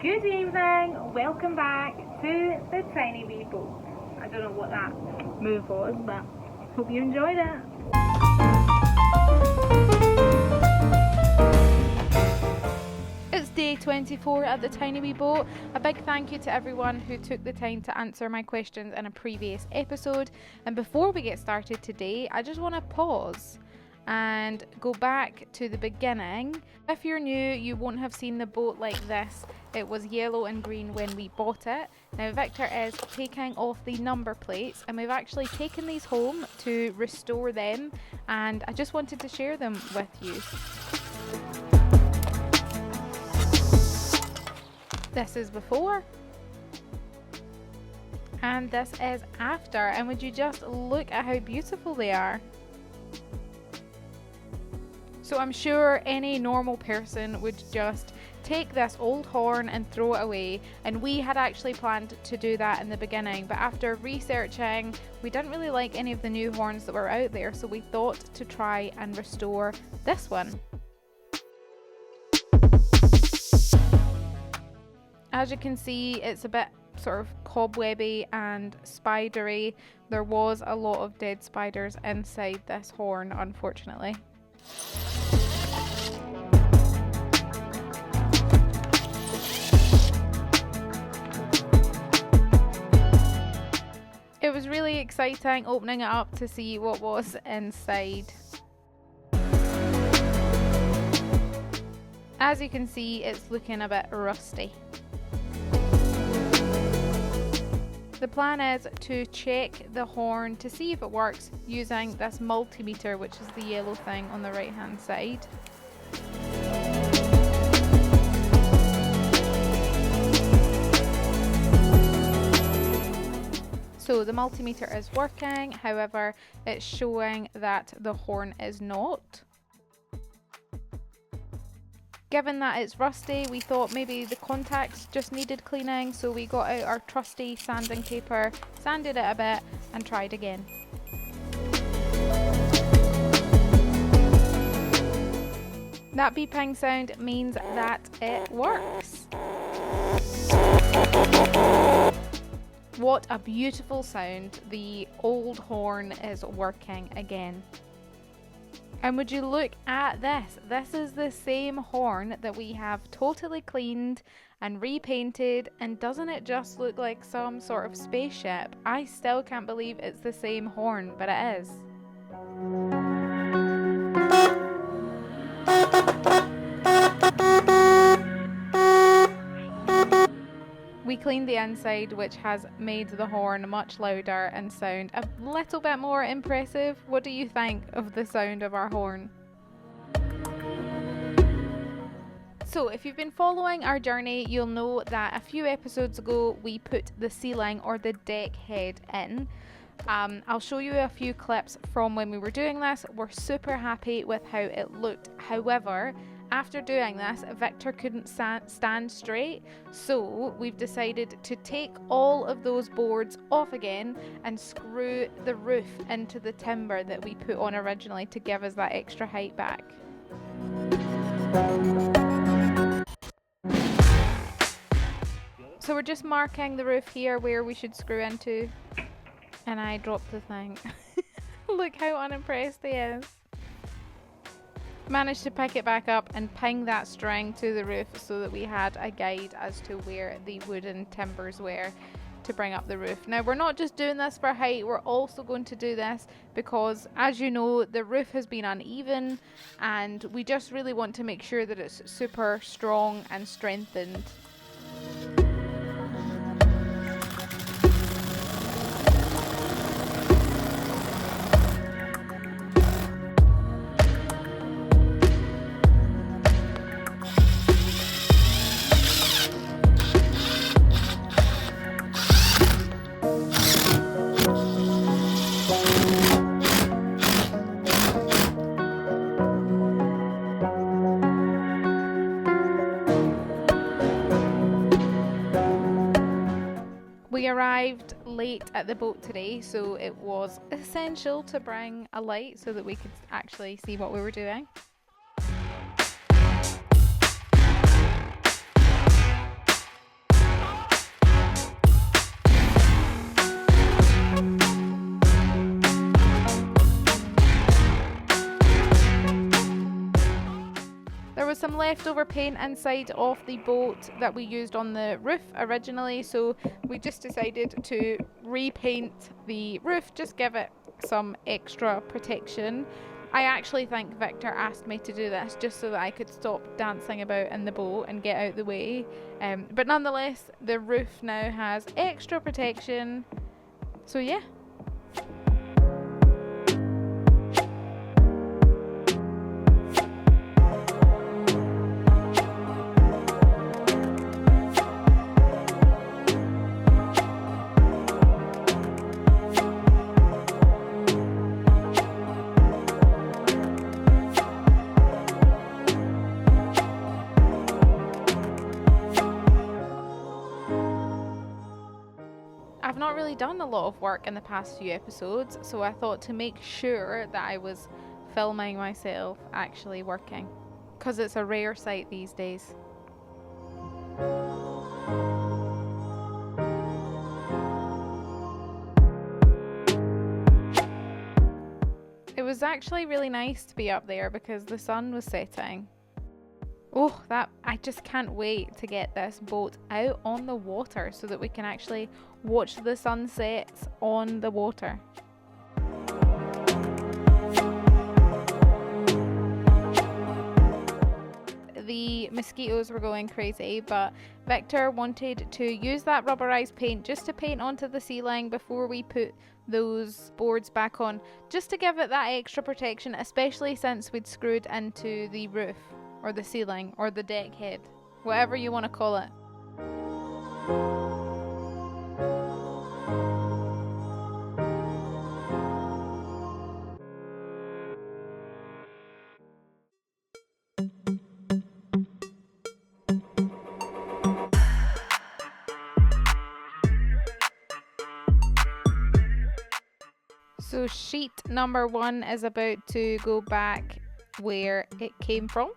Good evening, welcome back to the Tiny Wee Boat. I don't know what that move was, but hope you enjoyed it. It's day 24 at the Tiny Wee Boat. A big thank you to everyone who took the time to answer my questions in a previous episode. And before we get started today, I just want to pause and go back to the beginning. If you're new, you won't have seen the boat like this. It was yellow and green when we bought it. Now Victor is taking off the number plates, and we've actually taken these home to restore them, and I just wanted to share them with you. This is before and this is after, and would you just look at how beautiful they are. So I'm sure any normal person would just take this old horn and throw it away, and we had actually planned to do that in the beginning, but after researching we didn't really like any of the new horns that were out there, so we thought to try and restore this one. As you can see, it's a bit sort of cobwebby and spidery. There was a lot of dead spiders inside this horn, unfortunately. It was really exciting opening it up to see what was inside. As you can see, it's looking a bit rusty. The plan is to check the horn to see if it works using this multimeter, which is the yellow thing on the right hand side. So the multimeter is working, however it's showing that the horn is not. Given that it's rusty, we thought maybe the contacts just needed cleaning, so we got out our trusty sanding paper, sanded it a bit and tried again. That beeping sound means that it works. What a beautiful sound. The old horn is working again. And would you look at this? This is the same horn that we have totally cleaned and repainted, and doesn't it just look like some sort of spaceship? I still can't believe it's the same horn, but it is. We cleaned the inside, which has made the horn much louder and sound a little bit more impressive. What do you think of the sound of our horn? So if you've been following our journey, you'll know that a few episodes ago we put the ceiling or the deck head in. I'll show you a few clips from when we were doing this. We're super happy with how it looked. However, after doing this, Victor couldn't stand straight, so we've decided to take all of those boards off again and screw the roof into the timber that we put on originally to give us that extra height back. So we're just marking the roof here where we should screw into, and I dropped the thing. Look how unimpressed he is. Managed to pick it back up and ping that string to the roof so that we had a guide as to where the wooden timbers were to bring up the roof. Now we're not just doing this for height, we're also going to do this because, as you know, the roof has been uneven and we just really want to make sure that it's super strong and strengthened. We arrived late at the boat today, so it was essential to bring a light so that we could actually see what we were doing. some leftover paint inside of the boat that we used on the roof originally, so we just decided to repaint the roof, just give it some extra protection. I actually think Victor asked me to do this just so that I could stop dancing about in the boat and get out the way, but nonetheless the roof now has extra protection, so yeah. I've not really done a lot of work in the past few episodes, so I thought to make sure that I was filming myself actually working, because it's a rare sight these days. It was actually really nice to be up there because the sun was setting. Oh, I just can't wait to get this boat out on the water so that we can actually watch the sunsets on the water. The mosquitoes were going crazy, but Victor wanted to use that rubberized paint just to paint onto the ceiling before we put those boards back on, just to give it that extra protection, especially since we'd screwed into the roof or the ceiling or the deck head, whatever you want to call it. So sheet number 1 is about to go back where it came from.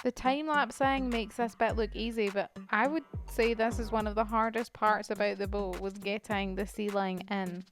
The time-lapsing makes this bit look easy, but I would say this is one of the hardest parts about the boat, was getting the ceiling in.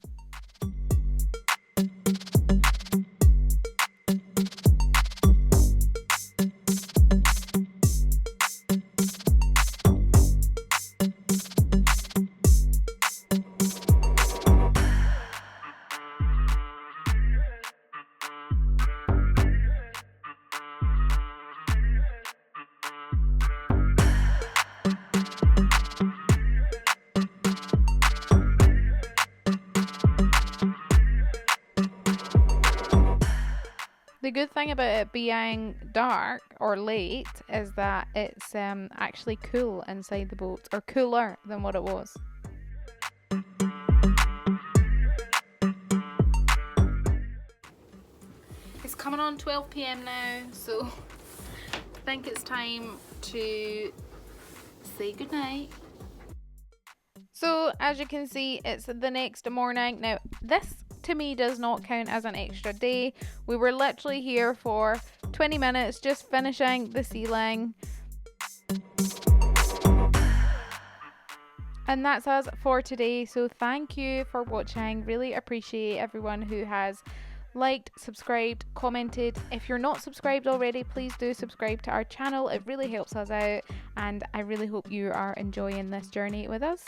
The good thing about it being dark or late is that it's actually cool inside the boat, or cooler than what it was. It's coming on 12 PM now, so I think it's time to say goodnight. So as you can see, it's the next morning. Now this to me does not count as an extra day. We were literally here for 20 minutes just finishing the ceiling. And that's us for today. So thank you for watching. Really appreciate everyone who has liked, subscribed, commented. If you're not subscribed already, please do subscribe to our channel. It really helps us out, and I really hope you are enjoying this journey with us.